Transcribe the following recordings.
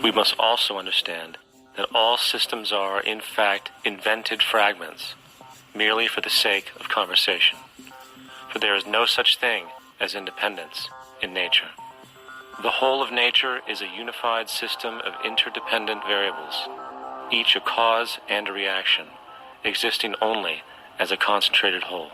We must also understand that all systems are, in fact, invented fragments, merely for the sake of conversation. For there is no such thing as independence in nature. The whole of nature is a unified system of interdependent variables, each a cause and a reaction, existing only as a concentrated whole.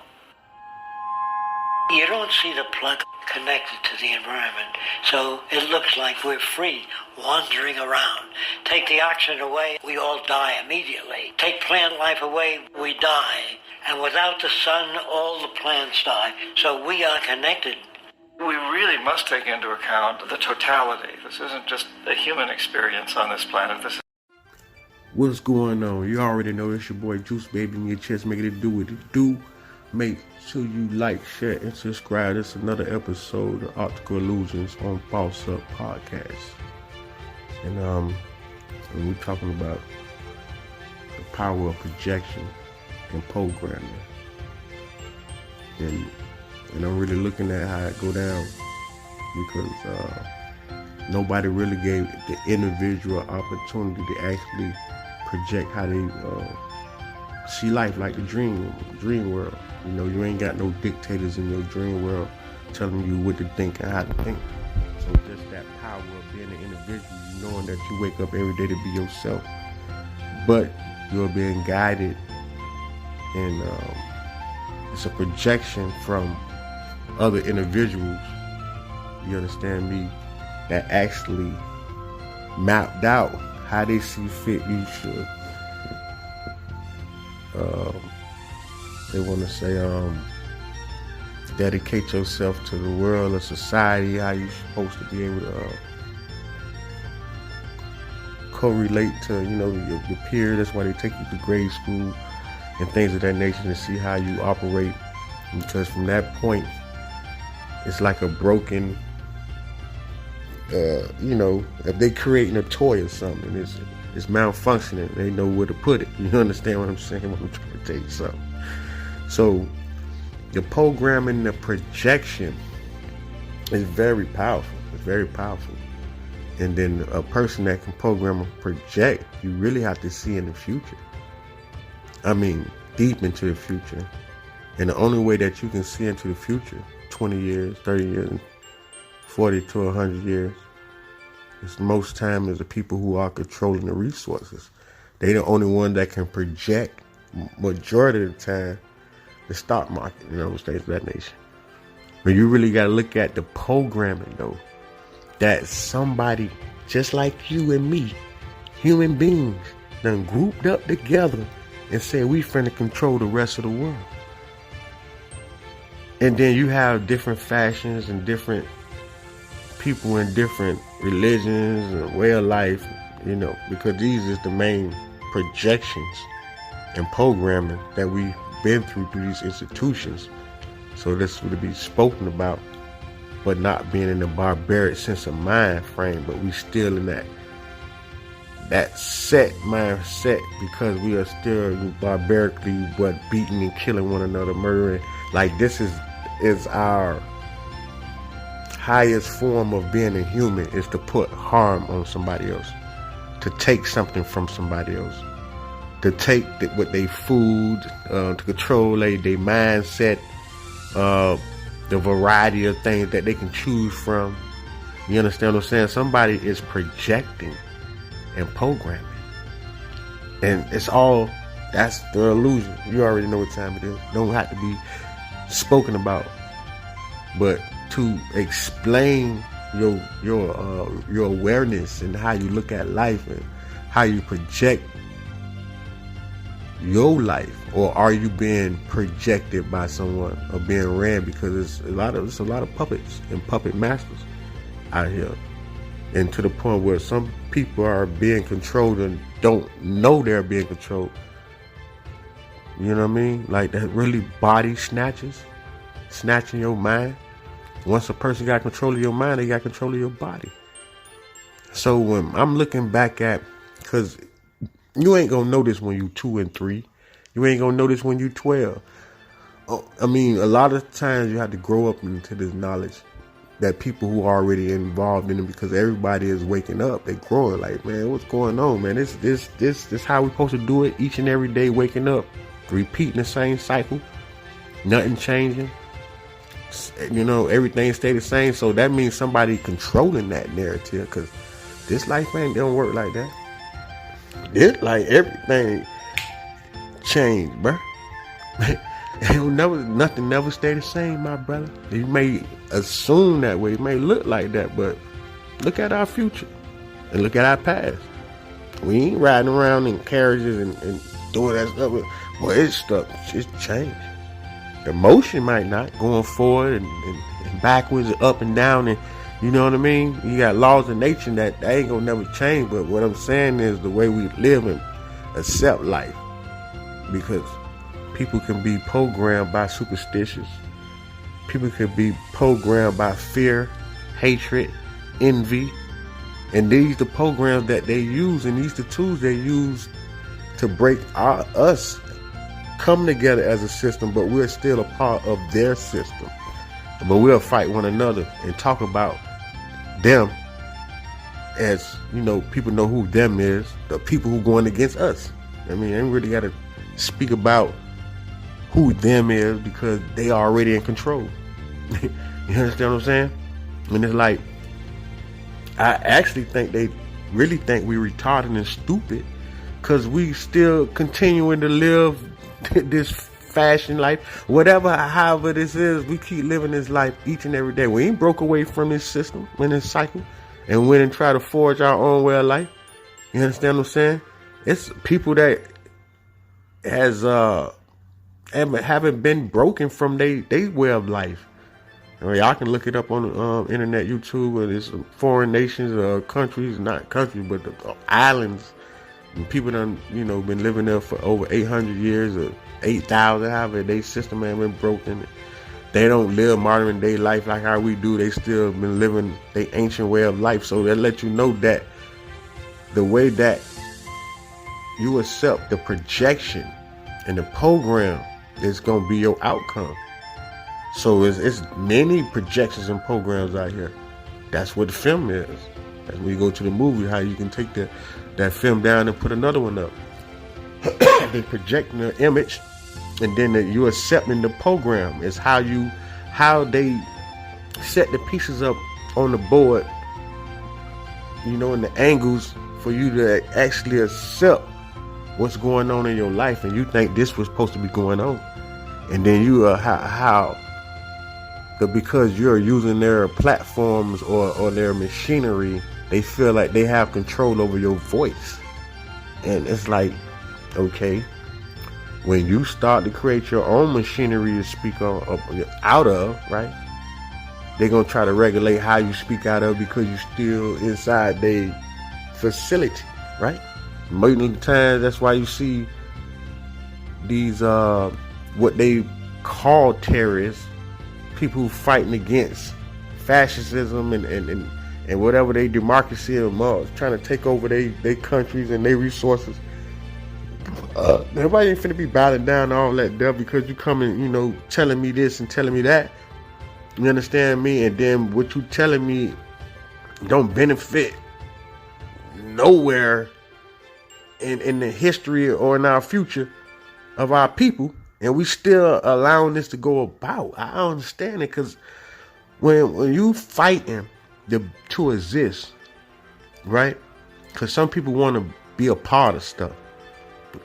You don't see the plug connected to the environment, so it looks like we're free, wandering around. Take the oxygen away, we all die immediately. Take plant life away, we die. And without the sun, all the plants die. So we are connected. We really must take into account the totality. This isn't just a human experience on this planet. This is What's going on? You already know it's your boy Juice Baby in your chest, making it do what it do. Make sure you like, share, and subscribe. This is another episode of Optical Illusions on False Up Podcast. And we're talking about the power of projection and programming. And I'm really looking at how it go down because nobody really gave the individual opportunity to actually project how they see life, like the dream world. You know, you ain't got no dictators in your dream world telling you what to think and how to think. So just that power of being an individual, knowing that you wake up every day to be yourself, but you're being guided, and it's a projection from other individuals, you understand me, that actually mapped out how they see fit you should. They want to say, dedicate yourself to the world or society, how you're supposed to be able to correlate to, you know, your peers. That's why they take you to grade school and things of that nature to see how you operate. Because from that point, it's like a broken, you know, if they creating a toy or something, it's malfunctioning. They know where to put it. You understand what I'm saying? When I'm trying to tell you something. So the programming, the projection is very powerful. It's very powerful. And then a person that can program and project, you really have to see in the future. I mean, deep into the future. And the only way that you can see into the future, 20 years, 30 years, 40 to 100 years, is most time is the people who are controlling the resources. They the only one that can project majority of the time the stock market, you know, things of that nature. But you really got to look at the programming, though, that somebody just like you and me, human beings, done grouped up together and said we finna control the rest of the world. And then you have different fashions and different people in different religions and way of life, you know, because these is the main projections and programming that we've been through these institutions. So this would be spoken about, but not being in the barbaric sense of mind frame, but we still in that set mindset, because we are still barbarically beating and killing one another, murdering. Like this is our highest form of being a human, is to put harm on somebody else, to take something from somebody else, to take what they food, to control their mindset, the variety of things that they can choose from. You understand what I'm saying? Somebody is projecting and programming, and it's all, that's the illusion. You already know what time it is. Don't have to be spoken about, but to explain your awareness and how you look at life and how you project your life. Or are you being projected by someone or being ran? Because it's a lot of puppets and puppet masters out here, and to the point where some people are being controlled and don't know they're being controlled. You know what I mean? Like that really body snatchers, snatching your mind. Once a person got control of your mind, they got control of your body. So when I'm looking back at, because you ain't gonna know this when you 2 and 3. You ain't gonna know this when you 12. I mean, a lot of times you have to grow up into this knowledge that people who are already involved in it, because everybody is waking up. They growing like, man, what's going on, man? This how we supposed to do it each and every day, waking up, repeating the same cycle, nothing changing. You know, everything stay the same. So that means somebody controlling that narrative, because this life ain't don't work like that. It like everything changed, bruh. Nothing never stay the same, my brother. You may assume that way, it may look like that, but look at our future and look at our past. We ain't riding around in carriages and doing that stuff. Well, it's changed. The motion might not, going forward and backwards and up and down, and you know what I mean? You got laws of nature that ain't gonna never change, but what I'm saying is the way we live and accept life, because people can be programmed by superstitions. People can be programmed by fear, hatred, envy. And these the programs that they use, and these the tools they use to break us come together as a system, but we're still a part of their system. But we'll fight one another and talk about them as, you know, people know who them is, the people who going against us. I mean, ain't really got to speak about who them is, because they are already in control. You understand what I'm saying? And it's like, I actually think they really think we retarded and stupid, because we still continuing to live this fashion life, whatever, however this is. We keep living this life each and every day. We ain't broke away from this system and this cycle and went and try to forge our own way of life. You understand what I'm saying? It's people that haven't been broken from they way of life. I mean, y'all can look it up on the internet, YouTube, and it's foreign nations, countries, not countries, but the islands. And people done, you know, been living there for over 800 years or 8,000, however their system ain't been broken. They don't live modern day life like how we do. They still been living their ancient way of life. So that let you know that the way that you accept the projection and the program is going to be your outcome. So it's many projections and programs out here. That's what the film is. That's when you go to the movie, how you can take that film down and put another one up. They projecting the image, and then you accepting the program. Is how they set the pieces up on the board, you know, and the angles for you to actually accept what's going on in your life, and you think this was supposed to be going on, and then you because you're using their platforms or their machinery, they feel like they have control over your voice. And it's like, okay, when you start to create your own machinery to speak out of, right? They're gonna try to regulate how you speak out of, because you're still inside their facility, right? Most of the time, that's why you see these what they call terrorists, people who fighting against fascism and whatever they democracy and trying to take over their countries and their resources. Everybody ain't finna be bowing down to all that stuff because you coming, you know, telling me this and telling me that. You understand me? And then what you telling me don't benefit nowhere in the history or in our future of our people, and we still allowing this to go about. I don't understand it, because when you fighting to exist, right? Because some people want to be a part of stuff.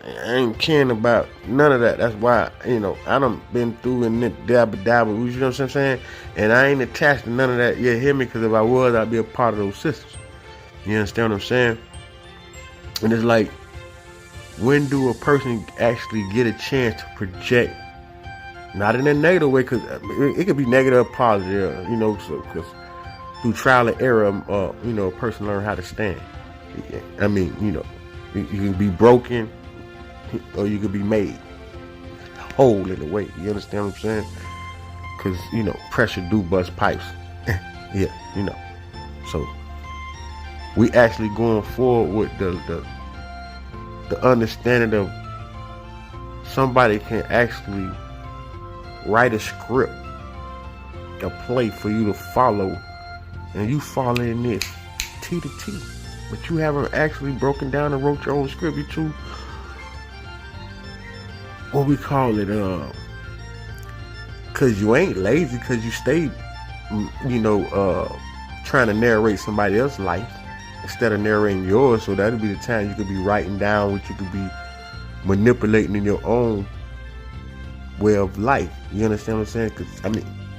I ain't caring about none of that. That's why, you know, I done been through and dabble, you know what I'm saying? And I ain't attached to none of that. You hear me? Because if I was, I'd be a part of those systems. You understand what I'm saying? And it's like, when do a person actually get a chance to project? Not in a negative way, because it could be negative or positive, you know, because through trial and error, you know, a person learn how to stand. I mean, you know, you can be broken or you could be made whole in a way. You understand what I'm saying? Because, you know, pressure do bust pipes. Yeah, you know. So we actually going forward with the understanding of somebody can actually write a script a play for you to follow, and you following this T to T, but you haven't actually broken down and wrote your own script. You too, what we call it, cause you ain't lazy, cause you stayed, trying to narrate somebody else's life instead of narrating yours. So that'll be the time you could be writing down what you could be manipulating in your own way of life. You understand what I'm saying? Cause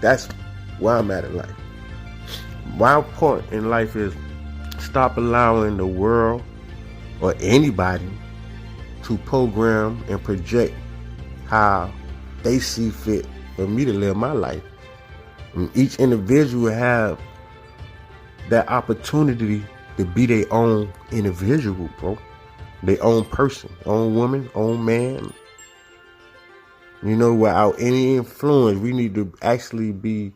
that's where I'm at in life. My point in life is stop allowing the world or anybody to program and project how they see fit for me to live my life. And each individual have that opportunity to be their own individual, bro. Their own person, own woman, own man. Without any influence, we need to actually be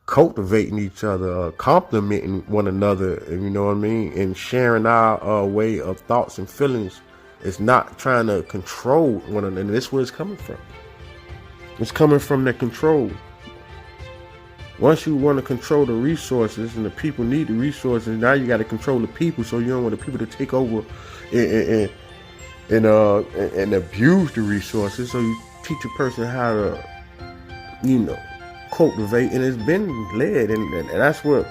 cultivating each other, complimenting one another, you know what I mean, and sharing our way of thoughts and feelings. It's not trying to control one another. And this is where it's coming from. It's coming from the control. Once you want to control the resources, and the people need the resources, now you got to control the people. So you don't want the people to take over and abuse the resources. So you teach a person how to, cultivate, and it's been led, and that's what,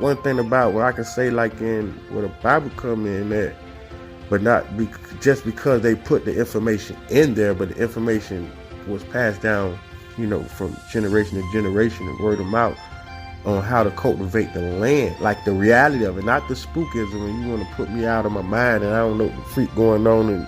one thing about what I can say, like in where the Bible come in that, but not just because they put the information in there, but the information was passed down, from generation to generation and word of mouth on how to cultivate the land, like the reality of it, not the spookism. And you want to put me out of my mind and I don't know what the freak going on, and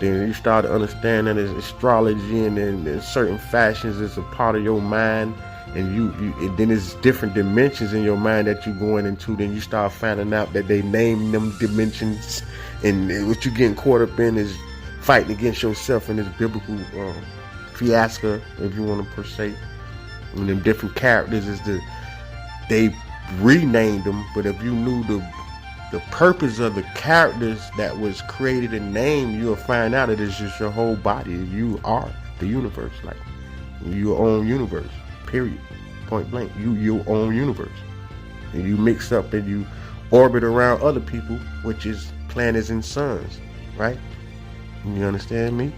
then you start to understand that it's astrology and then certain fashions is a part of your mind, and and then it's different dimensions in your mind that you're going into. Then you start finding out that they name them dimensions, and what you're getting caught up in is fighting against yourself in this biblical fiasco, if you want to per se. And them different characters they renamed them, but if you knew the purpose of the characters that was created and named, you'll find out it is just your whole body. You are the universe, like your own universe, period, point blank. Your own universe, and you mix up and you orbit around other people, which is planets and suns, right? You understand me?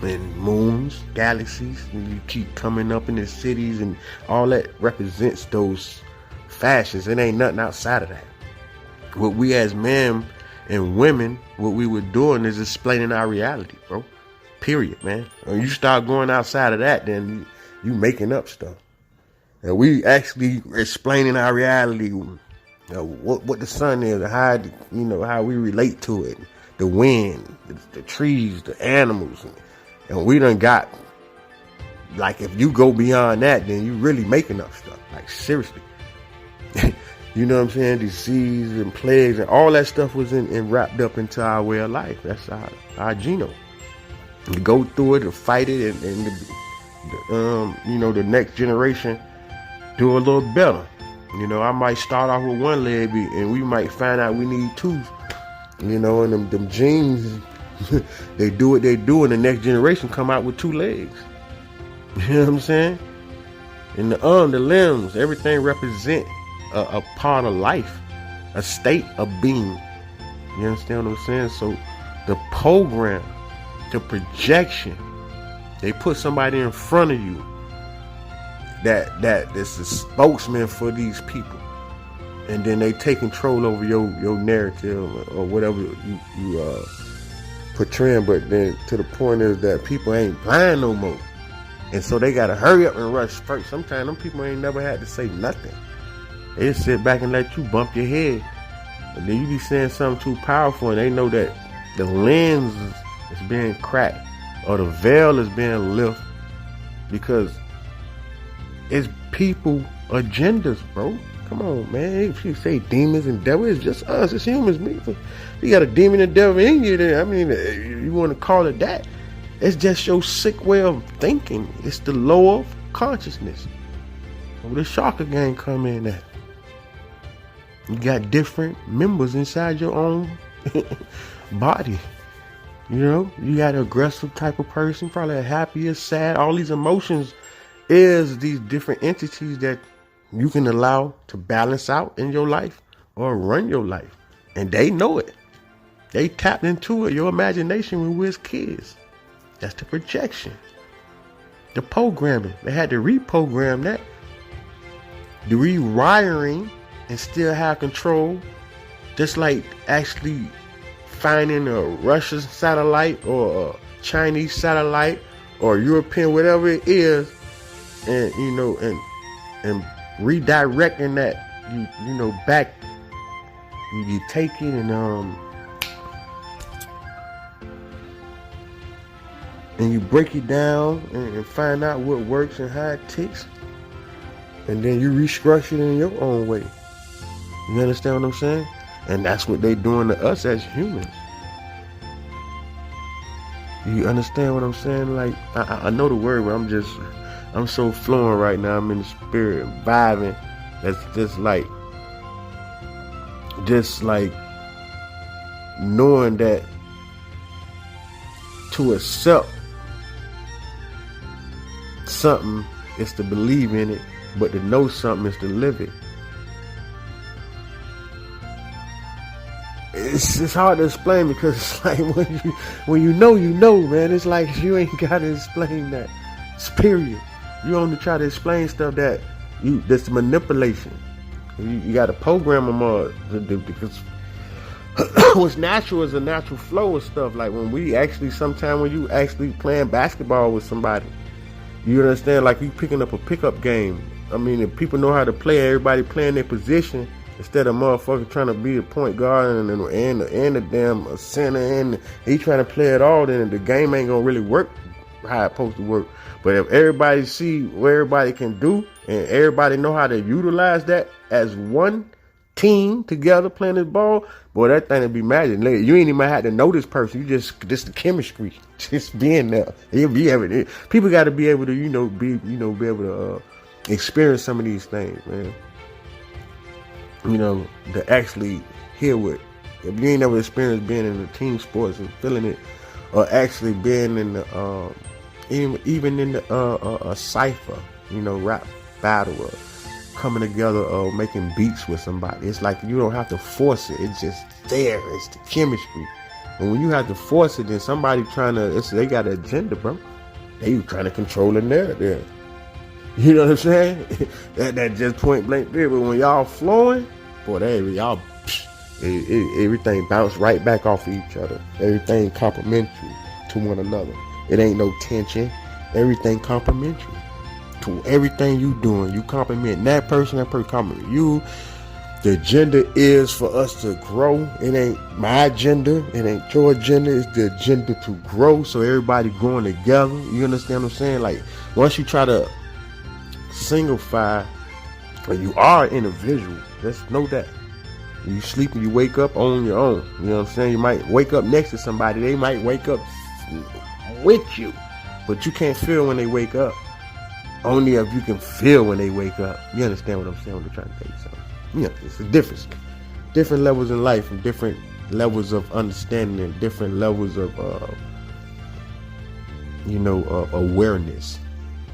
And moons, galaxies, and you keep coming up in the cities, and all that represents those fashions. It ain't nothing outside of that. What we as men and women, what we were doing is explaining our reality, bro. Period, man. When you start going outside of that, then you making up stuff. And we actually explaining our reality, what the sun is, how how we relate to it, the wind, the trees, the animals, and we done got, like, if you go beyond that, then you really making up stuff. Like, seriously. You know what I'm saying? Disease and plagues and all that stuff was in wrapped up into our way of life. That's our genome. You go through it and fight it, and the next generation do a little better. I might start off with one leg, and we might find out we need two. And them genes, they do what they do, and the next generation come out with two legs. You know what I'm saying? And the arm, the limbs, everything represent a part of life, a state of being. You understand what I'm saying? So the program, the projection, they put somebody in front of you that is a spokesman for these people, and then they take control over your narrative or whatever you portraying. But then to the point is that people ain't blind no more, and so they gotta hurry up and rush first. Sometimes them people ain't never had to say nothing. They just sit back and let you bump your head, and then you be saying something too powerful, and they know that the lens is being cracked or the veil is being lifted, because it's people agendas, bro. Come on, man. If you say demons and devils, it's just us. It's humans. You got a demon and devil in you there. I mean, you want to call it that. It's just your sick way of thinking. It's the lower consciousness. Where the Shaka gang come in at. You got different members inside your own body. You got an aggressive type of person, probably a happy or sad. All these emotions is these different entities that you can allow to balance out in your life or run your life. And they know it. They tapped into it, your imagination when we was kids. That's the projection. The programming. They had to reprogram that. The rewiring and still have control. Just like actually finding a Russian satellite or a Chinese satellite or European, whatever it is, and and redirecting that back. You take it and you break it down and find out what works and how it ticks, and then you restructure it in your own way. You understand what I'm saying? And that's what they doing to us as humans. You understand what I'm saying? Like, I know the word, but I'm so flowing right now. I'm in the spirit, vibing. That's just like knowing that to accept something is to believe in it, but to know something is to live it. It's hard to explain because it's like when you know, man. It's like you ain't gotta explain that. It's period. You only try to explain stuff that's manipulation. You got to program them all because what's natural is a natural flow of stuff. Like when you actually playing basketball with somebody, you understand? Like you picking up a pickup game. I mean, if people know how to play, everybody playing their position. Instead of motherfucker trying to be a point guard and the damn center, and he trying to play it all, then the game ain't gonna really work how it's supposed to work. But if everybody see what everybody can do and everybody know how to utilize that as one team together playing this ball, boy, that thing would be magic. You ain't even have to know this person. You just the chemistry, just being there. People got to be able to be able to experience some of these things, man. To actually hear what, if you ain't never experienced being in the team sports and feeling it, or actually being in the even in the a cipher, rap battle, or coming together or making beats with somebody. It's like you don't have to force it. It's just there. It's the chemistry. And when you have to force it, then somebody they got an agenda, bro. They trying to control the narrative. You know what I'm saying? that just point blank there. But when y'all flowing, boy, everything bounce right back off of each other. Everything complimentary to one another. It ain't no tension. Everything complimentary to everything you doing. You compliment that person compliment you. The agenda is for us to grow. It ain't my agenda. It ain't your agenda. It's the agenda to grow. So everybody growing together. You understand what I'm saying? Like once you try to singlify, or you are an individual, let's know that. You sleep and you wake up on your own. You know what I'm saying? You might wake up next to somebody. They might wake up with you, but you can't feel when they wake up. Only if you can feel when they wake up. You understand what I'm saying when I'm trying to tell you something? It's a difference. Different levels in life and different levels of understanding and different levels of awareness.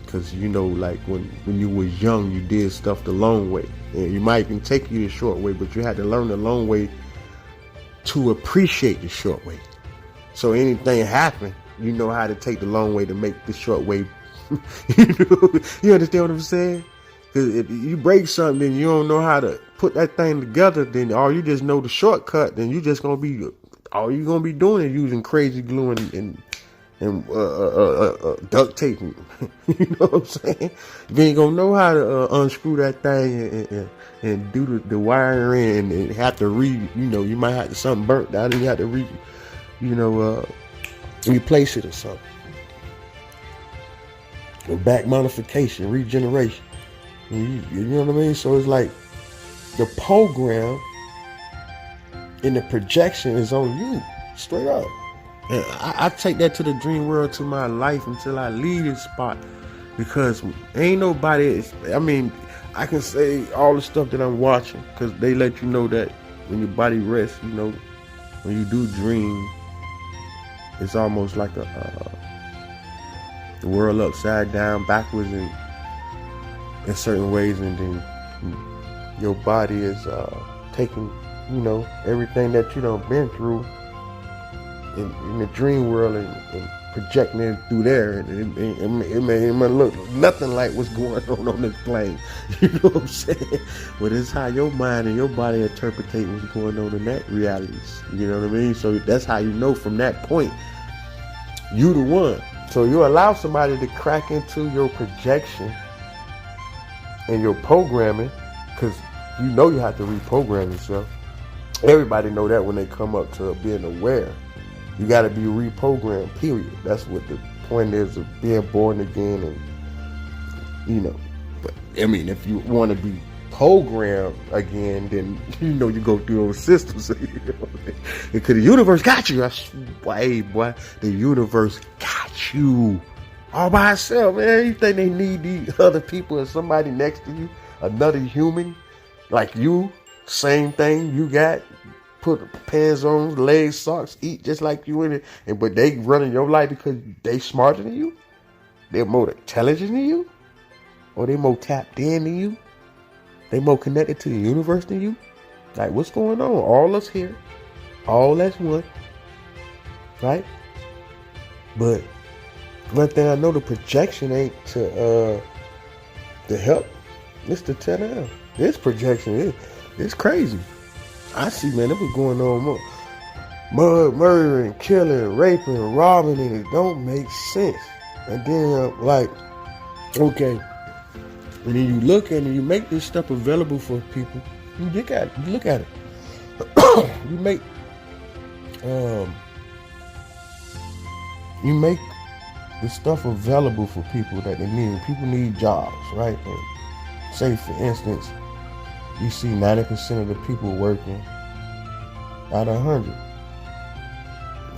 Because like when you was young, you did stuff the long way, and you might can take you the short way, but you had to learn the long way to appreciate the short way. So anything happen, you know how to take the long way to make the short way. You understand what I'm saying? Because if you break something and you don't know how to put that thing together, then all you just know the shortcut, then you just gonna be all you gonna be doing is using crazy glue and duct taping. You know what I'm saying? You ain't gonna know how to unscrew that thing and do the wiring and have to you might have to something burnt out and you have to replace it or something. Or back modification, regeneration. You know what I mean? So it's like the program and the projection is on you, straight up. And I take that to the dream world, to my life until I leave this spot, because ain't nobody. I can say all the stuff that I'm watching because they let you know that when your body rests, when you do dream, it's almost like the world upside down, backwards, and in certain ways, and then your body is taking, everything that you done been through in the dream world and projecting it through there, and it may look nothing like what's going on this plane. You know what I'm saying? But it's how your mind and your body interpretate what's going on in that realities. You know what I mean? So that's how you know from that point, you the one. So you allow somebody to crack into your projection and your programming, because you have to reprogram yourself. Everybody know that when they come up to being aware. You got to be reprogrammed, period. That's what the point is of being born again. And, but I mean, if you want to be programmed again, then, you go through those systems. Because the universe got you. Boy, the universe got you all by itself, man. You think they need these other people or somebody next to you, another human like you, same thing you got? Put pants on, legs, socks, eat just like you in it, but they running your life because they smarter than you? They're more intelligent than you? Or they more tapped in than you? They more connected to the universe than you? Like, what's going on? All us here, all as one, right? But one thing I know, the projection ain't to help. It's to tear down. This projection it's crazy. I see, man, it was going on more. Murdering, killing, raping, robbing, and it don't make sense. And then, okay, and then you look at it, you make this stuff available for people. You look at it. You make the stuff available for people that they need. People need jobs, right? And say, for instance, you see 90% of the people working out of 100.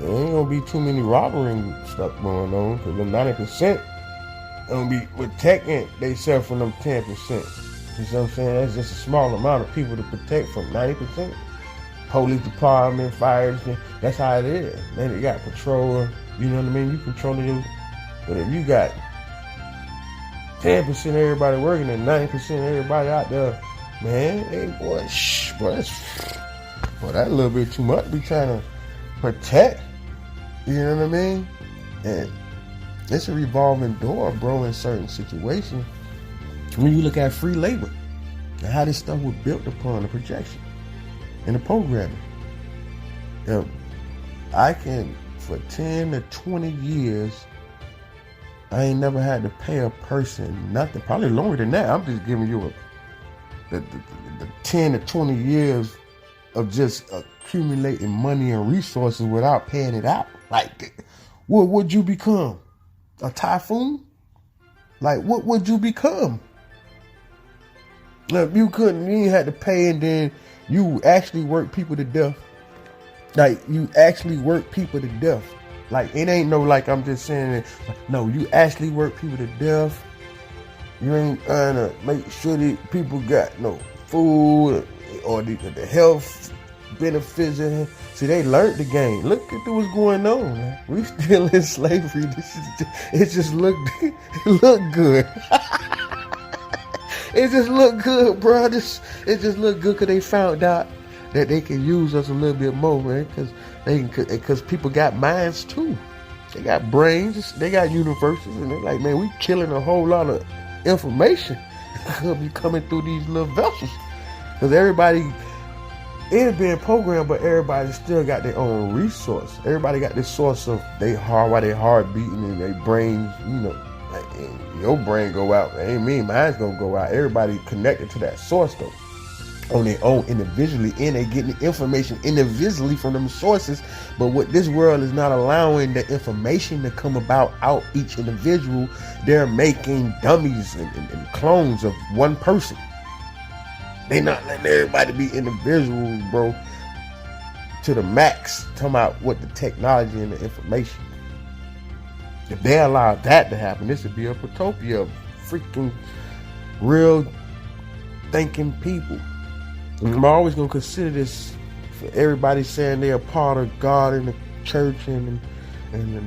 There ain't gonna be too many robbery stuff going on, because the 90% gonna be protecting themselves from them 10%. You know what I'm saying? That's just a small amount of people to protect from 90%. Police department, fire, that's how it is. Then they got patrol, you know what I mean? You controlling you. But if you got 10% of everybody working and 90% of everybody out there, man, hey boy, that's a little bit too much to be trying to protect. You know what I mean? And it's a revolving door, bro, in certain situations. When you look at free labor and how this stuff was built upon, the projection and the programming. I can, for 10 to 20 years, I ain't never had to pay a person nothing. Probably longer than that. I'm just giving you the 10 to 20 years of just accumulating money and resources without paying it out. Like, what would you become? A typhoon? Like, what would you become? Now, you ain't had to pay, and then you actually work people to death. Like, you actually work people to death. Like, it ain't no, like, I'm just saying it. No, you actually work people to death. You ain't trying to make sure that people got no food or the health benefits. See, they learned the game. Look at what's going on, man. We still in slavery. It just look good. It just look good, bro. It just look good because they found out that they can use us a little bit more, man. Because people got minds too. They got brains. They got universes, and they're like, man, we killing a whole lot of information coming through these little vessels. Because everybody is being programmed, but everybody still got their own resource. Everybody got this source of why they heart beating and their brains, like your brain go out. It ain't mean mine's gonna go out. Everybody connected to that source though, on their own individually, and they getting the information individually from them sources. But what this world is not allowing the information to come about out each individual. They're making dummies and clones of one person. They not letting everybody be individuals, bro, to the max. Talking about what the technology and the information. If they allow that to happen, this would be a utopia of freaking real thinking people. And I'm always gonna consider this for everybody saying they're a part of God in the church and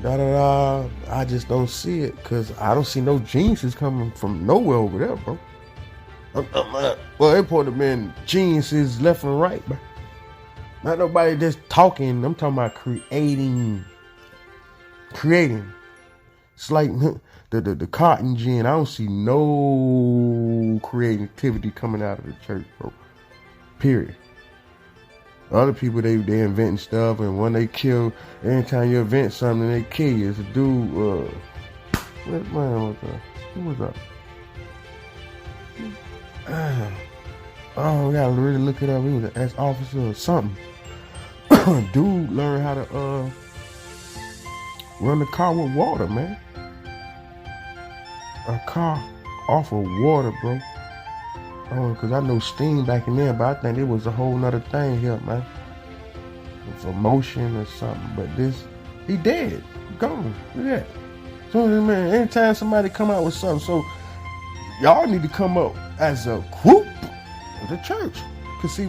da da da. I just don't see it, because I don't see no geniuses coming from nowhere over there, bro. Well, it put them in geniuses left and right, but not nobody just talking. I'm talking about creating. It's like the cotton gin. I don't see no creativity coming out of the church, bro. Period. Other people, they inventing stuff, and when they kill, anytime you invent something, they kill you. It's a dude, who was up? Oh, we gotta really look it up. He was an ex-officer or something. Dude learned how to run the car with water, man. A car off of water, bro. Oh, cause I know steam back in there, but I think it was a whole nother thing here, man. For motion or something. But this, he dead. Gone. Look at that. So, man, anytime somebody come out with something, so y'all need to come up as a group of the church. Cause see,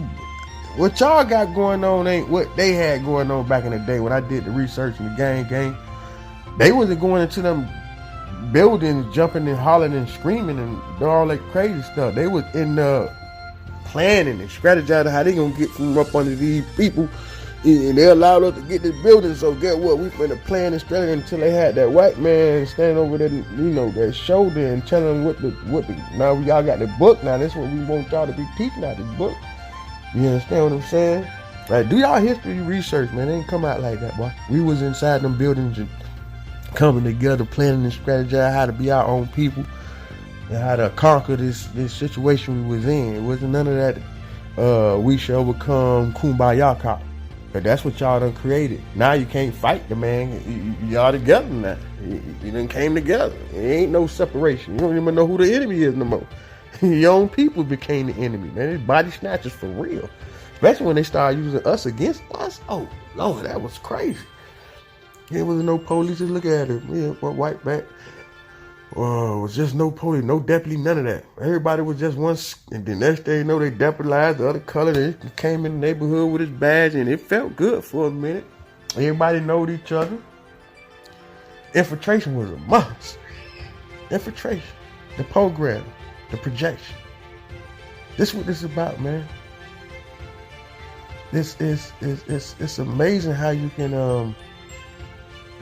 what y'all got going on ain't what they had going on back in the day when I did the research in the gang. They wasn't going into them buildings, jumping and hollering and screaming and doing all that crazy stuff. They was in the planning and strategizing how they gonna get from up under these people, and they allowed us to get this building. So get what, we finna plan and strategy until they had that white man standing over there, their shoulder and telling them what the now y'all got the book. Now this is what we want y'all to be teaching out this book. You understand what I'm saying? Like, do y'all history research, man. It ain't come out like that, boy. We was inside them buildings and coming together, planning and strategizing how to be our own people and how to conquer this situation we was in. It wasn't none of that we shall overcome kumbaya cop. But that's what y'all done created. Now you can't fight the man. Y'all together now. You done came together. There ain't no separation. You don't even know who the enemy is no more. Your own people became the enemy, man. It's body snatchers for real. Especially when they started using us against us. Oh, Lord, that was crazy. There was no police. Just look at it. Yeah, white back. Was just no police, no deputy, none of that. Everybody was just one. And the next day, they deputized the other color. They came in the neighborhood with his badge, and it felt good for a minute. Everybody knowed each other. Infiltration was a must. Infiltration, the program, the projection. This is what this is about, man. It's amazing how you can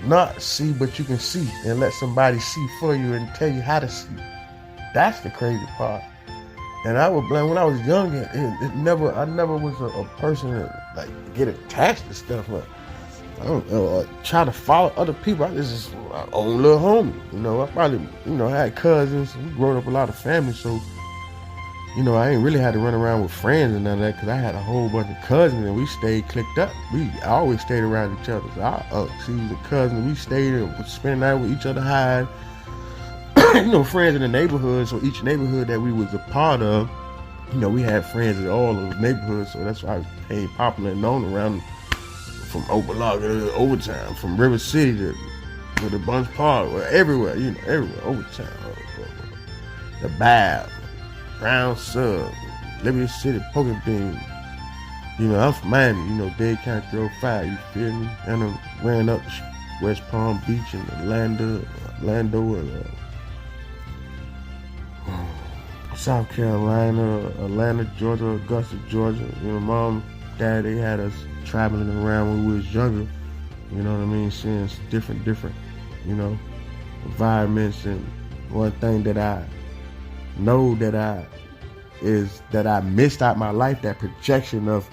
not see, but you can see and let somebody see for you and tell you how to see. That's the crazy part. And I would blame when I was younger. I never was a person that like get attached to stuff. Like, I don't try to follow other people. I just my own little homie. I probably had cousins. We growing up a lot of families, so I ain't really had to run around with friends and none of that because I had a whole bunch of cousins and we stayed clicked up. We always stayed around each other. So she was a cousin. We stayed and spent the night with each other, hide. Friends in the neighborhood. So each neighborhood that we was a part of, we had friends in all those neighborhoods. So that's why I became popular and known around from Optical to Overtown, from River City to the Bunch Park, everywhere, everywhere, Overtown, the Bab. Brown Sub, Liberty City, Poker Bean. I'm from Miami, Dade County 305, you feel me? And I ran up West Palm Beach and Orlando and South Carolina, Atlanta, Georgia, Augusta, Georgia. Mom, Dad, they had us traveling around when we was younger. You know what I mean? Seeing different, environments. And one thing that I know that I missed out my life, that projection of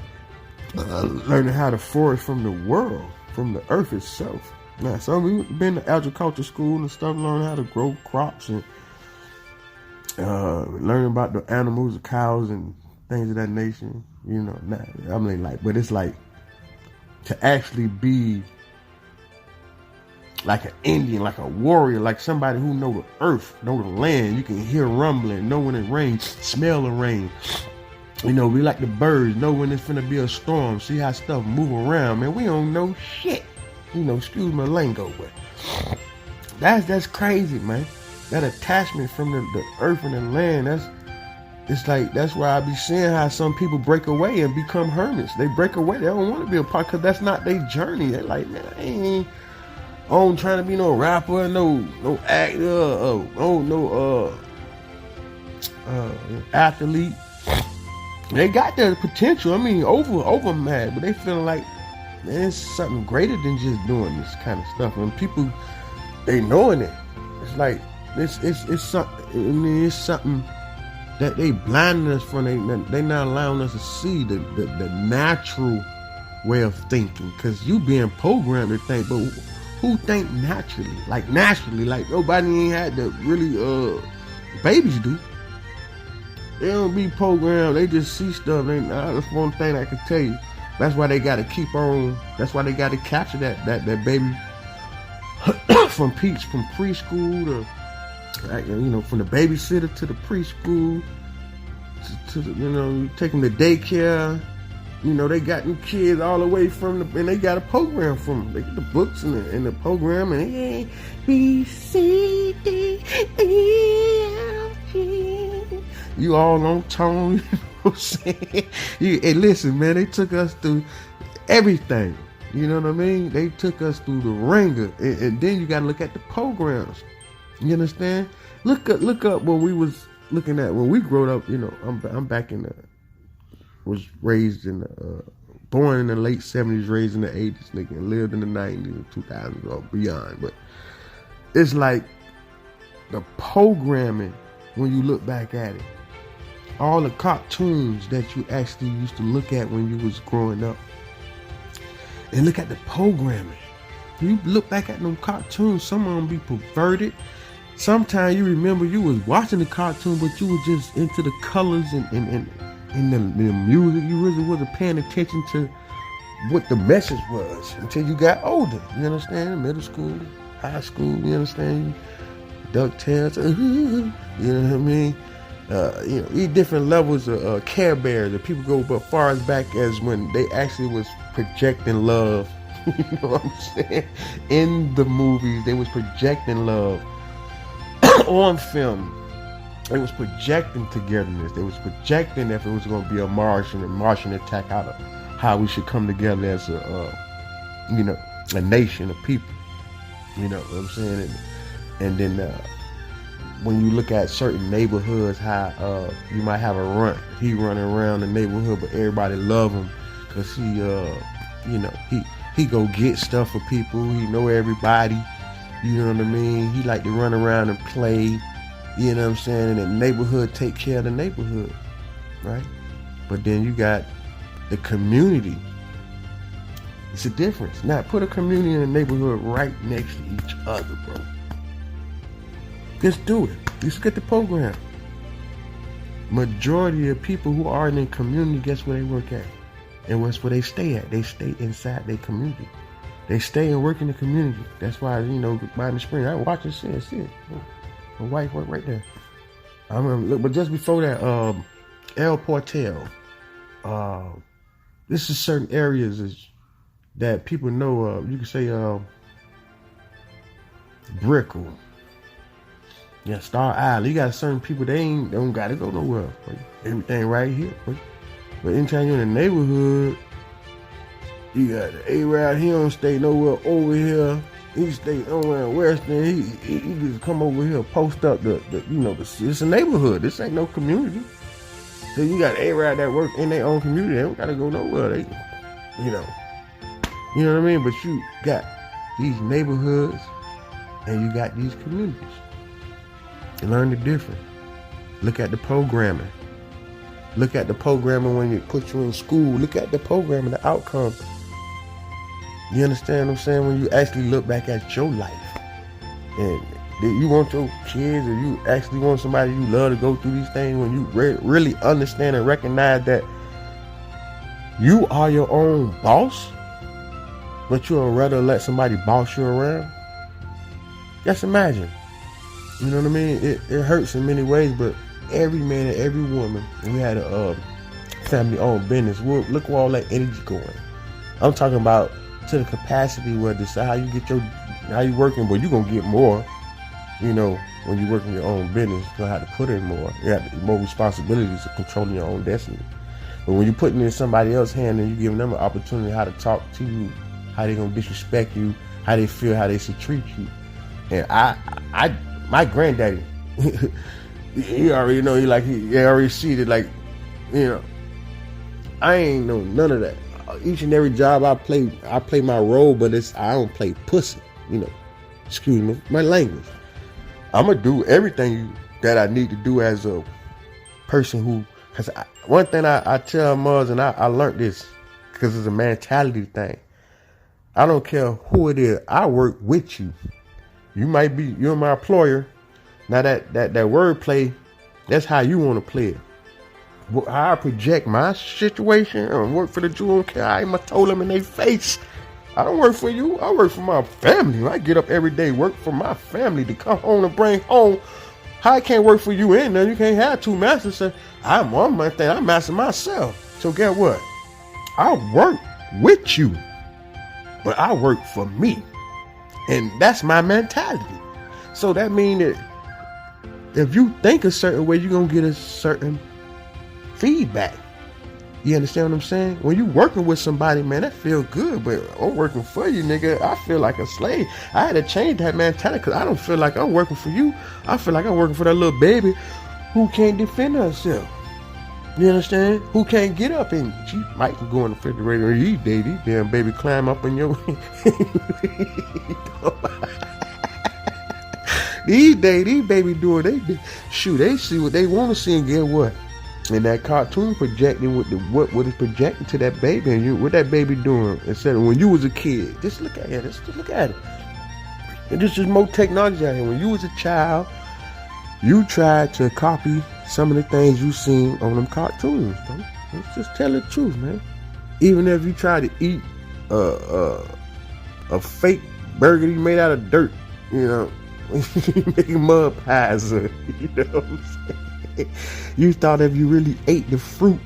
learning how to forage from the world, from the earth itself. Now, so we've been to agriculture school and stuff, learning how to grow crops and learning about the animals, the cows and things of that nature. But it's like to actually be like an Indian, like a warrior, like somebody who know the earth, know the land. You can hear rumbling, know when it rains, smell the rain. We like the birds, know when it's finna be a storm, see how stuff move around. Man, we don't know shit. Excuse my lingo, but that's crazy, man. That attachment from the earth and the land, that's why I be seeing how some people break away and become hermits. They break away, they don't want to be a part because that's not their journey. They're like, man, I ain't trying to be no rapper, no actor, athlete. They got the potential. I mean, over mad, but they feeling like, man, it's something greater than just doing this kind of stuff. And people, they knowing it. It's like it's something. I mean, it's something that they blinding us from. They not allowing us to see the natural way of thinking. Because you being programmed to think, but who think naturally? Like nobody ain't had to really. Babies do. They don't be programmed. They just see stuff. That's one thing I can tell you. That's why they got to keep on. That's why they got to capture that baby from preschool to, from the babysitter to the preschool to take them to daycare. They got them kids all the way and they got a program from them. They get the books and the program and A, B, C, D, E, F, G. You all on tone, you know what I'm saying? Hey, listen, man, they took us through everything. You know what I mean? They took us through the ringer. And then you got to look at the programs. You understand? Look up when we was looking at, when we growed up, I'm back in was raised in born in the late 70s, raised in the 80s, nigga, and lived in the 90s and 2000s or beyond. But it's like the programming, when you look back at it, all the cartoons that you actually used to look at when you was growing up, and look at the programming. When you look back at them cartoons, some of them be perverted. Sometimes you remember you was watching the cartoon, but you were just into the colors and the music. You really wasn't paying attention to what the message was until you got older. You understand? Middle school, high school, you understand? DuckTales, you know what I mean? Different levels of Care Bears. That people go but far as back as when they actually was projecting love. You know what I'm saying? In the movies, they was projecting love. On film, they was projecting togetherness. They was projecting if it was going to be a Martian attack, how we should come together as a nation of people. You know what I'm saying? And then when you look at certain neighborhoods, how you might have he running around the neighborhood, but everybody love him because he go get stuff for people. He know everybody. You know what I mean? He like to run around and play. You know what I'm saying? And the neighborhood take care of the neighborhood, right? But then you got the community. It's a difference. Now put a community and a neighborhood right next to each other, bro. Just do it. Just get the program. Majority of people who are in the community, guess where they work at? And where they stay at? They stay inside their community. They stay and work in the community. That's why, by the spring, I watch it, see it. My wife work right there. I remember, but just before that, El Portel. This is certain areas that people know of. You can say Brickell. Yeah, Star Island. You got certain people, they don't gotta go nowhere. Everything right here. But anytime you're in the neighborhood, you got the A-Ride. He don't stay nowhere over here. He stay somewhere in Western. He just come over here, post up it's a neighborhood. This ain't no community. So you got A-Ride that work in their own community. They don't gotta go nowhere. You know what I mean? But you got these neighborhoods and you got these communities. You learn the difference. Look at the programming. Look at the programming when it puts you in school. Look at the programming, the outcome. You understand what I'm saying? When you actually look back at your life, and you want your kids, or you actually want somebody you love to go through these things, when you really understand and recognize that you are your own boss, but you'll rather let somebody boss you around. Just imagine. You know what I mean? It hurts in many ways, but every man and every woman, and we had a family-owned business, look where all that energy going. I'm talking about to the capacity where this how you working, but you're gonna get more. When you work in your own business, you're gonna have to put in more. You have more responsibilities of controlling your own destiny. But when you're putting it in somebody else's hand and you giving them an opportunity how to talk to you, how they gonna disrespect you, how they feel, how they should treat you. And my granddaddy, He already know. He already see that. Like, you know, I ain't know none of that. Each and every job I play my role, but I don't play pussy. You know, excuse me, my language. I'm gonna do everything that I need to do as a person who. Cause one thing I tell mothers, and I learned this, because it's a mentality thing. I don't care who it is. I work with you. You're my employer. Now that wordplay, that's how you want to play it. How I project my situation and work for the Jew, don't care. I told them in their face, I don't work for you. I work for my family. I get up every day, work for my family to come home and bring home. How I can't work for you and then you can't have two masters. So I'm on my thing. I master myself. So get what? I work with you, but I work for me. And that's my mentality. So that means that if you think a certain way, you're going to get a certain feedback. You understand what I'm saying? When you working with somebody, man, that feel good. But I'm working for you, nigga. I feel like a slave. I had to change that mentality because I don't feel like I'm working for you. I feel like I'm working for that little baby who can't defend herself. You understand? Who can't get up and she might go in the refrigerator and eat, these damn baby climb up in your these baby doing they see what they want to see and get what. And that cartoon projecting with what is projecting to that baby, and what that baby doing instead of when you was a kid. Just look at it. Just look at it. And this is more technology out here. When you was a child, you tried to copy some of the things you seen on them cartoons. Bro. Let's just tell the truth, man. Even if you try to eat a fake burger you made out of dirt, you know, making mud pies, you know what I'm saying? You thought if you really ate the fruit,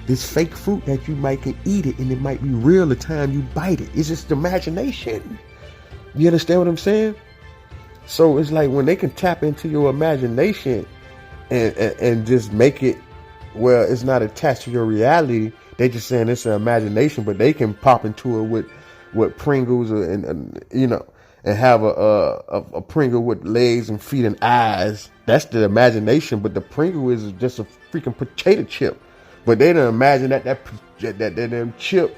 this fake fruit, that you might can eat it and it might be real the time you bite it. It's just imagination. You understand what I'm saying? So it's like when they can tap into your imagination and just make it where it's not attached to your reality. They just saying it's an imagination, but they can pop into it with Pringles and you know, and have a Pringle with legs and feet and eyes. That's the imagination, but the Pringle is just a freaking potato chip. But they don't imagine that damn chip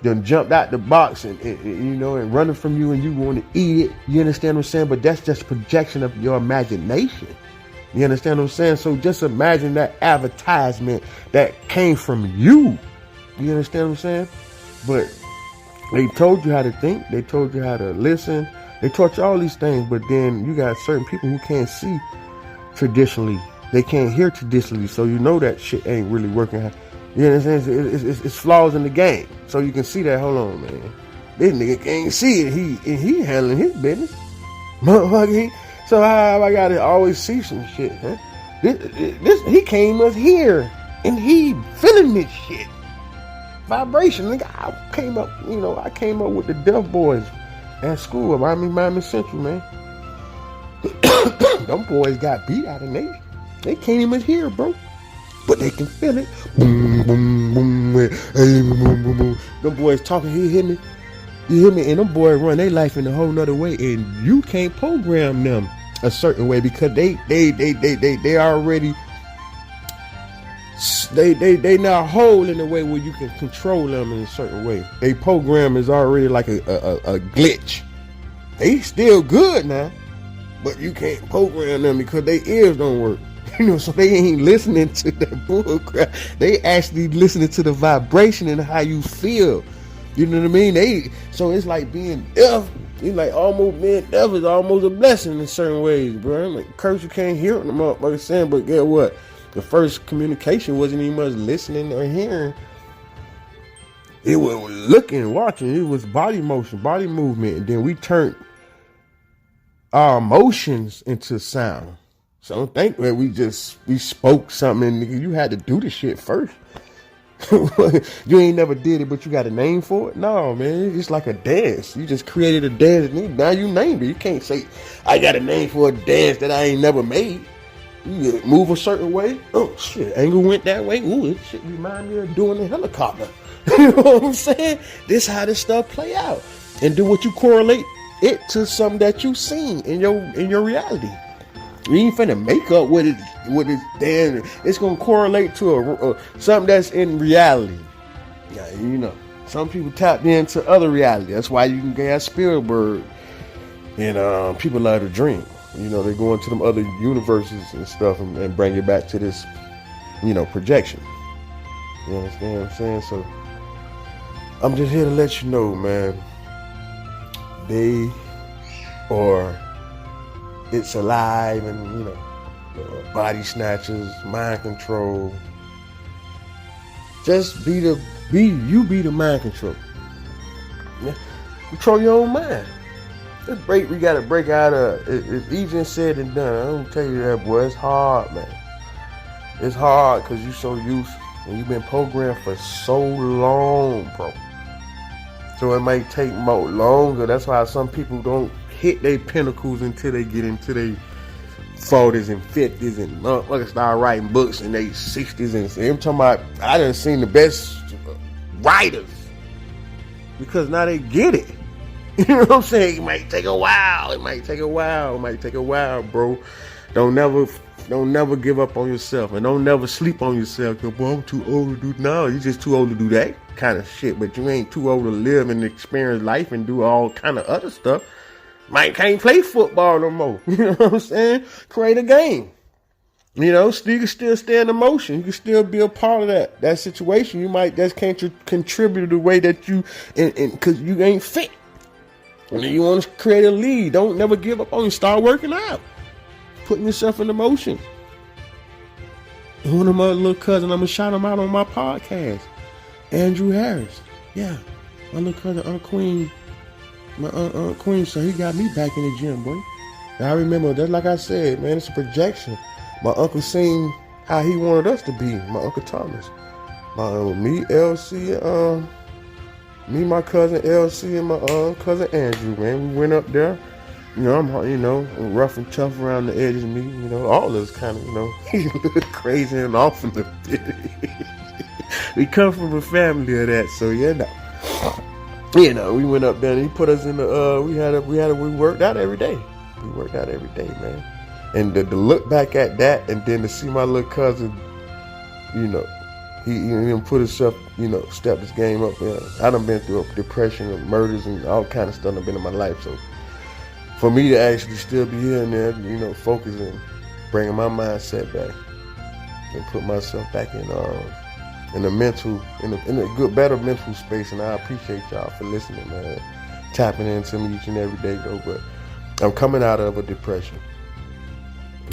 done jumped out the box and you know, and running from you, and you want to eat it. You understand what I'm saying? But that's just projection of your imagination. You understand what I'm saying? So just imagine that advertisement that came from you. You understand what I'm saying? But they told you how to think. They told you how to listen. They taught you all these things, but then you got certain people who can't see traditionally. They can't hear traditionally, so you know that shit ain't really working. You know what I'm saying? It's flaws in the game. So you can see that. Hold on, man. This nigga can't see it. He handling his business. Motherfucker. So how I gotta always see some shit, huh? This he came us here, and he feeling this shit. Vibration, nigga. I came up with the Deaf Boys at school at Miami Central, man. Them boys got beat out of nation. They can't even hear, bro. But they can feel it. Boom, boom, boom, hey, boom, boom, boom. Them boys talking, you hear me? You hear me? And them boys run their life in a whole nother way. And you can't program them a certain way because they already they now whole in a way where you can control them in a certain way. They program is already like a glitch. They still good now, but you can't program them because their ears don't work. You know, so they ain't listening to that bull crap. They actually listening to the vibration and how you feel. You know what I mean? So it's like being deaf. It's like almost being deaf is almost a blessing in certain ways, bro. I'm like, curse, you can't hear what the motherfucker saying, but guess what? The first communication wasn't even much listening or hearing. It was looking, watching. It was body motion, body movement, and then we turned our emotions into sound. So don't think that we spoke something and you had to do the shit first. You ain't never did it, but you got a name for it? No, man. It's like a dance. You just created a dance. Now you named it. You can't say, I got a name for a dance that I ain't never made. You move a certain way. Oh, shit. Angle went that way. Ooh, it shit remind me of doing the helicopter. You know what I'm saying? This how this stuff play out. And do what you correlate it to something that you seen in your reality. We ain't finna make up what it then. It's gonna correlate to something that's in reality. Yeah, you know, some people tap into other reality. That's why you can get Spielberg and people love to dream. You know, they go into them other universes and stuff and bring it back to this, you know, projection. You understand what I'm saying? So I'm just here to let you know, man. It's alive, and you know, body snatchers, mind control. Just be the mind control. Yeah. Control your own mind. We gotta break out of it's easier said than done. I don't tell you that, boy. It's hard, man. It's hard because you so used and you've been programmed for so long, bro. So it might take more longer. That's why some people don't hit their pinnacles until they get into their 40s and 50s and motherfuckers start writing books in their 60s. And I'm talking about, I done seen the best writers because now they get it. You know what I'm saying? It might take a while. It might take a while, bro. Don't never give up on yourself, and don't never sleep on yourself. Cause, boy, I'm too old to do. No, you're just too old to do that kind of shit. But you ain't too old to live and experience life and do all kind of other stuff. Can't play football no more. You know what I'm saying? Create a game. You know, you can still stay in emotion. You can still be a part of that situation. You might just can't contribute the way that you because you ain't fit. And you want to create a lead. Don't never give up on you. Start working out. Putting yourself in motion. One of my little cousins, I'm going to shout him out on my podcast. Andrew Harris. Yeah. My little cousin, Aunt Queen. My Aunt Queen, so he got me back in the gym, boy. And I remember, that, like I said, man, it's a projection. My uncle seen how he wanted us to be. My Uncle Thomas. Me, LC, my cousin LC, and my cousin Andrew, man. We went up there. You know, I'm rough and tough around the edges. Me, you know, all of us kind of, you know, a little crazy and off in the bit. We come from a family of that, so you know, we went up there and he put us in the. We worked out every day. We worked out every day, man. And to look back at that, and then to see my little cousin, you know, he put himself, you know, stepped his game up. You know, I done been through a depression and murders and all kind of stuff that been in my life, so. For me to actually still be here and there, you know, focusing, bringing my mindset back, and put myself back in a good, better mental space, and I appreciate y'all for listening, man, tapping into me each and every day, though. But I'm coming out of a depression,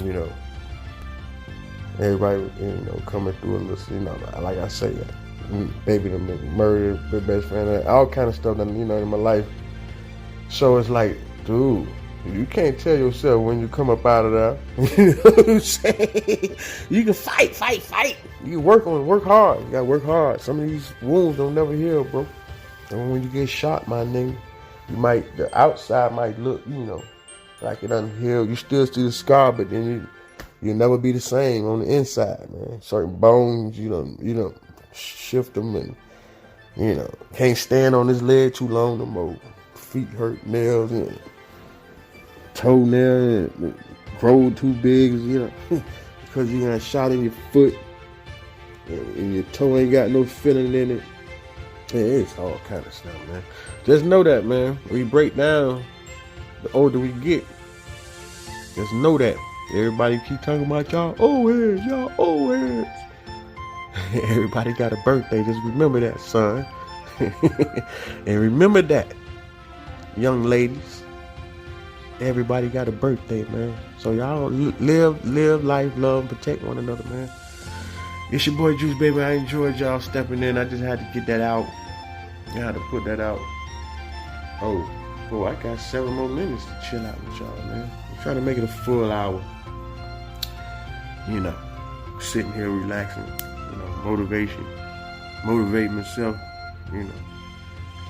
you know. Everybody, you know, coming through a little, you know, like I say, baby, the murder, the best friend, all kind of stuff that, you know, in my life. So it's like, dude, you can't tell yourself when you come up out of there. You know what I'm saying? You can fight. You work hard. You gotta work hard. Some of these wounds don't never heal, bro. And when you get shot, my nigga, the outside might look, you know, like it unhealed. You still see the scar, but then you'll never be the same on the inside, man. Certain bones, you don't shift them, and you know, can't stand on this leg too long no more. Feet hurt, nails, you know, toenail grow too big, you know, because you got shot in your foot and your toe ain't got no feeling in it. Yeah, it's all kind of stuff, man. Just know that, man. We break down, the older we get. Just know that. Everybody keep talking about y'all old heads. Everybody got a birthday. Just remember that, son. And remember that, young ladies. Everybody got a birthday, man. So y'all live life, love, and protect one another, man. It's your boy Juice, baby. I enjoyed y'all stepping in. I just had to get that out. I had to put that out. Oh, boy, I got 7 more minutes to chill out with y'all, man. I'm trying to make it a full hour. You know, sitting here relaxing, you know, motivate myself, you know,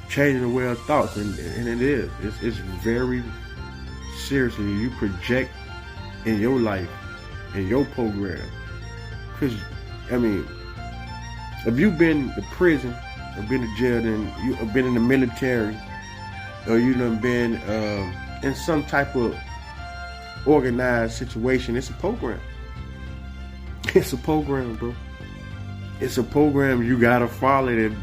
changing the way of thoughts, and it is. It's very seriously. You project in your life, in your program, because I mean, if you've been to prison or been to jail, then you've been in the military, or you done been in some type of organized situation. It's a program. It's a program, bro. It's a program you gotta follow, and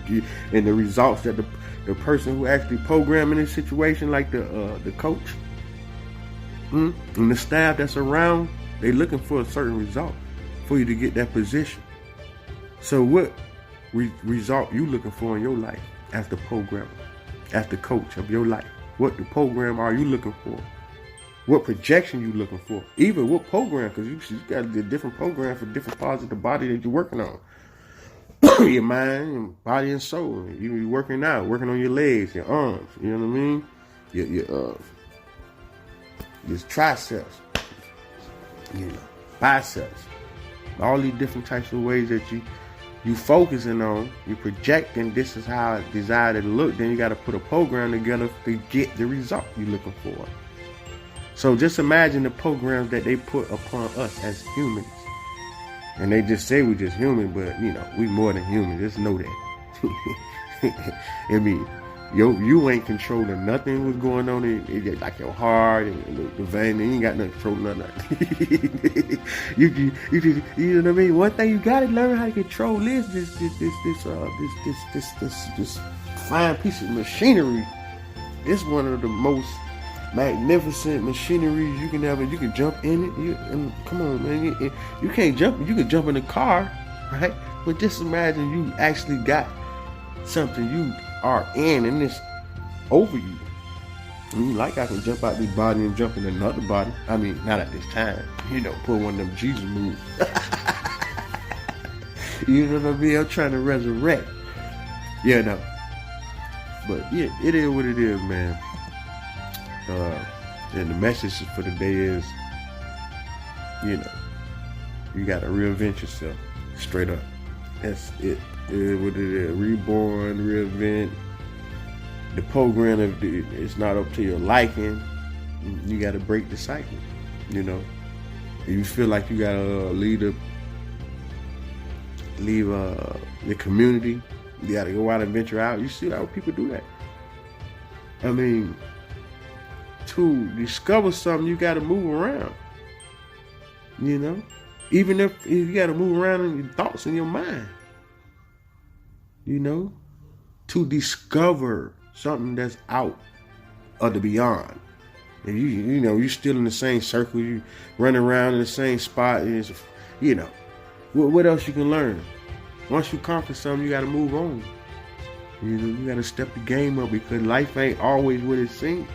the results that the person who actually programming this situation, like the coach, and the staff that's around, they looking for a certain result for you to get that position. So what result you looking for in your life as the programmer, as the coach of your life? What the program are you looking for? What projection you looking for? Even what program, because you got a different program for different parts of the body that you're working on. Your mind, your body, and soul. You're working out, working on your legs, your arms. You know what I mean? Your triceps. You know, biceps. All these different types of ways that you focusing on, you projecting. This is how I desire it to look. Then you got to put a program together to get the result you're looking for. So just imagine the programs that they put upon us as humans. And they just say we're just human, but you know, we more than human. Just know that. I mean, you ain't controlling nothing what's going on in like your heart and the vein. You ain't got nothing controlling nothing. You know what I mean? One thing you gotta learn how to control is this fine piece of machinery. It's one of the most magnificent machineries you can ever. You can jump in it. And come on, man. You can't jump. You can jump in a car, right? But just imagine you actually got something you are in, and it's over you. I mean, like I can jump out this body and jump in another body. I mean, not at this time. You know, pull one of them Jesus moves. You know what I mean? I'm trying to resurrect. Yeah, no. But yeah, it is what it is, man. And the message for the day is, you know, you gotta reinvent yourself, straight up. That's it. It is what it is. Reborn, reinvent. The program, it's not up to your liking. You gotta break the cycle. You know, if you feel like you gotta leave the community, you gotta go out and venture out. You see how people do that. I mean, to discover something, you got to move around. You know, even if you got to move around in your thoughts in your mind. You know, to discover something that's out of the beyond. And you know, you still in the same circle, you running around in the same spot. And it's, you know, what else you can learn? Once you conquer something, you got to move on. You know, you got to step the game up, because life ain't always what it seems.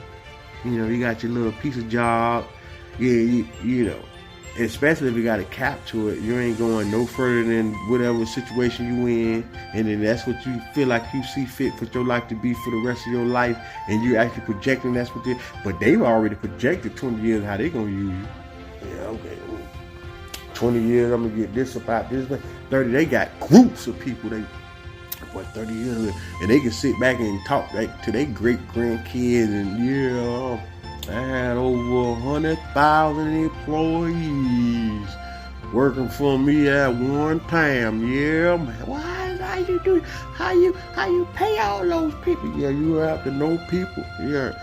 You know, you got your little piece of job. Yeah, you know, especially if you got a cap to it, you ain't going no further than whatever situation you in. And then that's what you feel like you see fit for your life to be for the rest of your life. And you actually projecting that's what they, but they've already projected 20 years how they going to use you. Yeah, okay. 20 years, I'm going to get this about this. 30, they got groups of people. 30 years, and they can sit back and talk to their great grandkids, and yeah, I had over 100,000 employees working for me at one time. Yeah, man. How you do? How you pay all those people? Yeah, you have to know people. Yeah.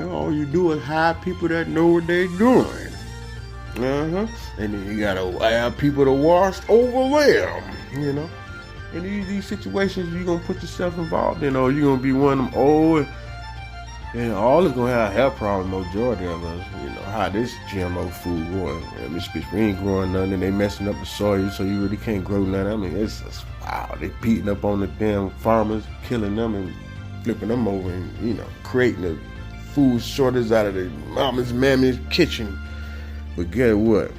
All you do is hire people that know what they're doing. And then you gotta have people to wash over them. You know. In these situations, you're going to put yourself involved in, or you're going to be one of them old, and all is going to have health problems, majority of us. You know, how this GMO food growing. I mean, we ain't growing nothing, and they messing up the soil, so you really can't grow nothing. I mean, it's just, wow, they beating up on the damn farmers, killing them and flipping them over, and, you know, creating a food shortage out of the mammy's kitchen. But guess what?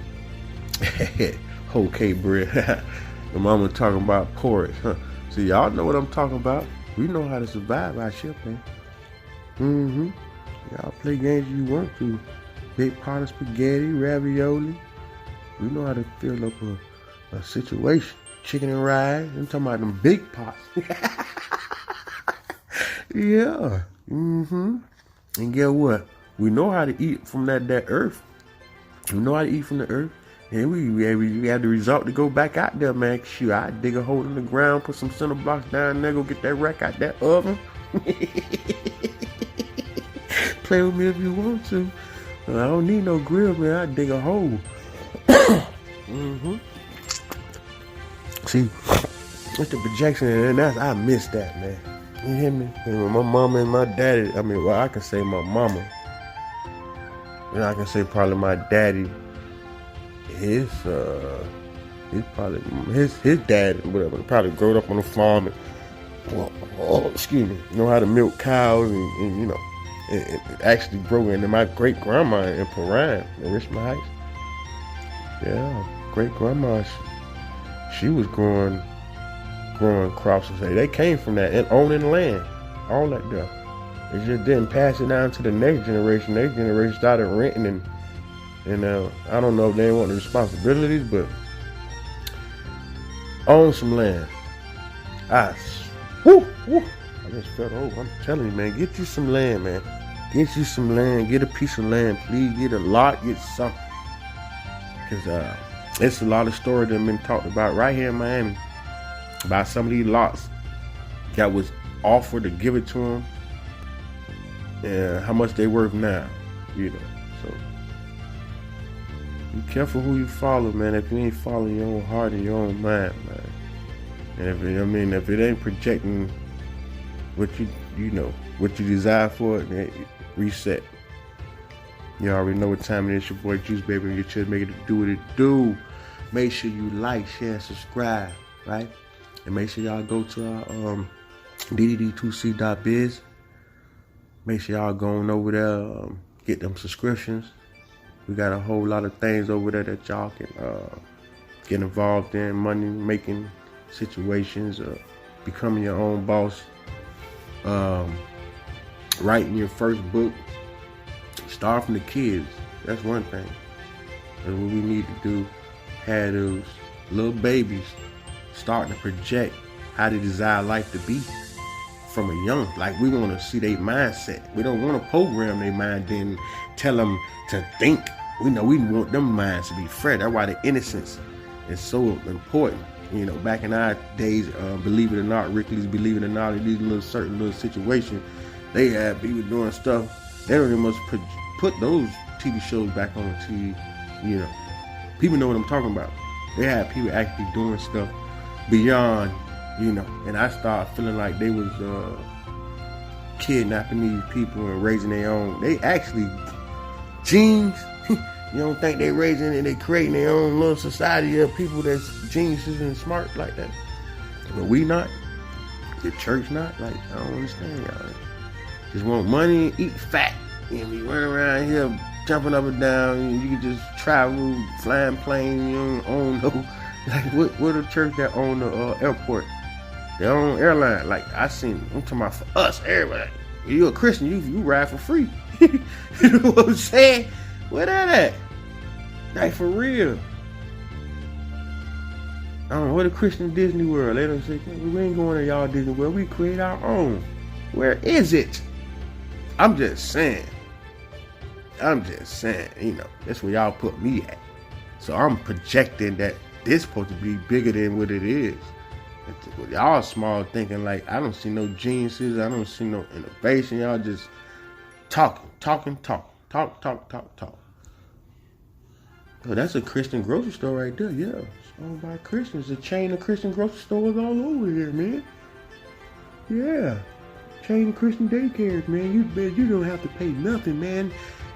Okay, bread. The mama talking about porridge, huh? So y'all know what I'm talking about. We know how to survive out here, man. Y'all play games you want to. Big pot of spaghetti, ravioli. We know how to fill up a situation. Chicken and rice. I'm talking about them big pots. Yeah. And guess what? We know how to eat from that earth. We know how to eat from the earth. And we had the result to go back out there, man. Shoot, I dig a hole in the ground, put some cinder blocks down there, go get that rack out that oven. Play with me if you want to. I don't need no grill, man. I dig a hole. See, it's the projection, and I miss that, man. You hear me? And my mama and my daddy, I can say my mama. And I can say probably my daddy, his dad, whatever, probably growed up on a farm and, know how to milk cows and actually grow. And then my great grandma in Paran, in Richmond Heights. Yeah, great grandma, she was growing crops. They came from that and owning land, all that stuff. It just didn't pass it down to the next generation. Next generation started renting and I don't know if they want the responsibilities, but own some land. I just felt old. I'm telling you, man, get you some land, man. Get you some land. Get a piece of land, please. Get a lot. Get something. Because it's a lot of stories that have been talked about right here in Miami about some of these lots that was offered to give it to them and how much they worth now, So be careful who you follow, man. If you ain't following your own heart and your own mind, man. And if it ain't projecting what what you desire for it, man, reset. You already know what time it is. Your boy Juice Baby and your children make it do what it do. Make sure you like, share, and subscribe, right? And make sure y'all go to our ddd2c.biz. Make sure y'all go on over there, get them subscriptions. We got a whole lot of things over there that y'all can get involved in, money making situations, becoming your own boss, writing your first book. Start from the kids. That's one thing. And what we need to do, have those little babies starting to project how they desire life to be from a young. Like, we want to see their mindset. We don't want to program their mind, then tell them to think. We want them minds to be fresh. That's why the innocence is so important. Back in our days, believe it or not, Ripley's Believe It or Not, in these certain little situations, they had people doing stuff. They don't even must put those TV shows back on TV. People know what I'm talking about. They had people actually doing stuff beyond, and I started feeling like they was kidnapping these people and raising their own. They actually genes. You don't think they raising and they creating their own little society of people that's geniuses and smart like that? But we not. The church not. Like, I don't understand y'all. Just want money and eat fat. And we run around here jumping up and down. And you can just travel, flying planes. You don't own no. Like, what a church that own the airport? They own airline. Like, I'm talking about for us, everybody. If you're a Christian, you ride for free. You know what I'm saying? Where that at? Like, for real. I don't know, what a Christian Disney World. They don't say, we ain't going to y'all Disney World. We create our own. Where is it? I'm just saying. That's where y'all put me at. So I'm projecting that this supposed to be bigger than what it is. Y'all small thinking like, I don't see no geniuses. I don't see no innovation. Y'all just talking. Talk. Oh, that's a Christian grocery store right there. Yeah, it's owned by Christians. A chain of Christian grocery stores all over here, man. Yeah, chain of Christian daycares, man. You don't have to pay nothing, man.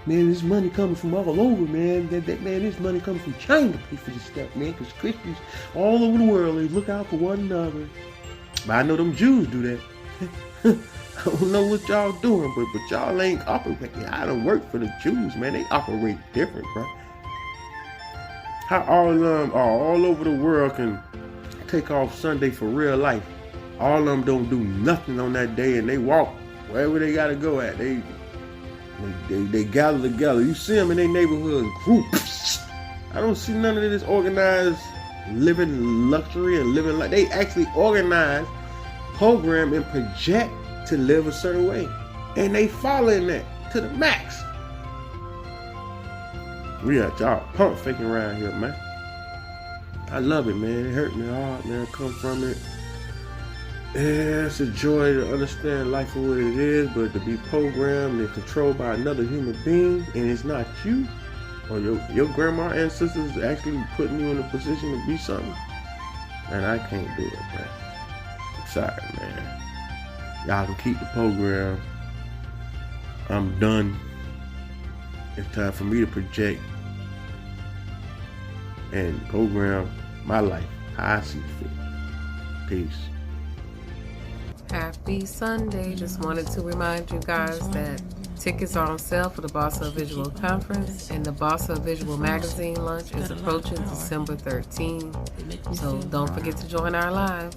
Man, this money coming from all over, man. This money coming from China to pay for this stuff, man. Because Christians all over the world, they look out for one another. But I know them Jews do that. I don't know what y'all doing, but y'all ain't operating. I don't work for the Jews, man. They operate different, bro. How all of them are all over the world can take off Sunday for real life. All of them don't do nothing on that day, and they walk wherever they gotta go at. They gather together. You see them in their neighborhood groups. I don't see none of this organized living luxury and living like they actually organize, program, and project to live a certain way, and they following that to the max. We got y'all pump faking around here, man. I love it, man. It hurt me hard, man. Come from it. Yeah, it's a joy to understand life for what it is, but to be programmed and controlled by another human being, and it's not you or your grandma ancestors actually putting you in a position to be something, and I can't do it, man. I'm sorry, man. Y'all can keep the program. I'm done. It's time for me to project and program my life how I see fit. Peace. Happy Sunday. Just wanted to remind you guys that tickets are on sale for the Boss Up Visual Conference, and the Boss Up Visual Magazine Lunch is approaching December 13th. So don't forget to join our live.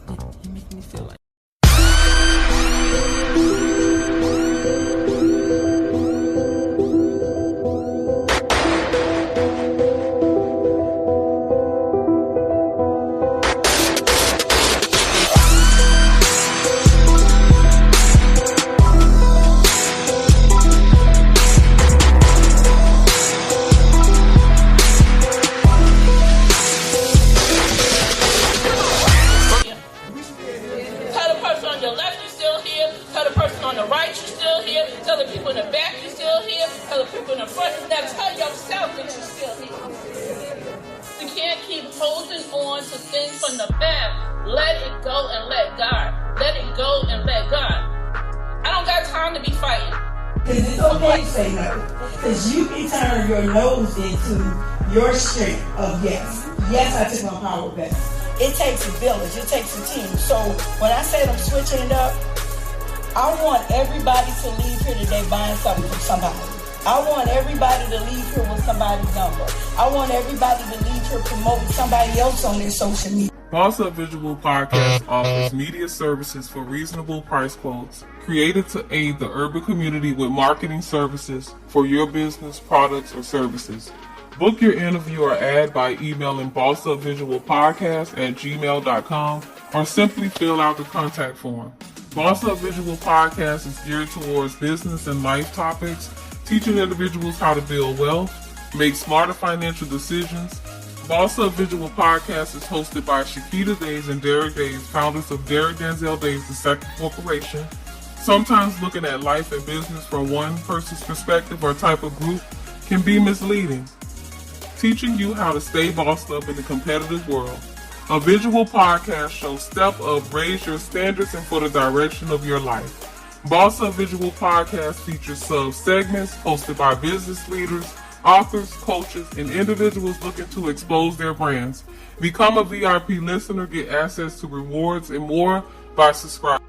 Your strength of yes. Yes, I took my power back. It takes a village. It takes a team. So when I said I'm switching it up, I want everybody to leave here today buying something from somebody. I want everybody to leave here with somebody's number. I want everybody to leave here promoting somebody else on their social media. Boss Up Visual Podcast offers media services for reasonable price quotes, created to aid the urban community with marketing services for your business, products, or services. Book your interview or ad by emailing bossupvisualpodcast@gmail.com or simply fill out the contact form. Boss Up Visual Podcast is geared towards business and life topics, teaching individuals how to build wealth, make smarter financial decisions. Boss Up Visual Podcast is hosted by Shakita Days and Derek Days, founders of Derek Denzel Days II Corporation. Sometimes looking at life and business from one person's perspective or type of group can be misleading. Teaching you how to stay bossed up in the competitive world. A visual podcast shows step up, raise your standards, and for the direction of your life. Boss Up Visual Podcast features sub-segments hosted by business leaders, authors, coaches, and individuals looking to expose their brands. Become a VIP listener, get access to rewards and more by subscribing.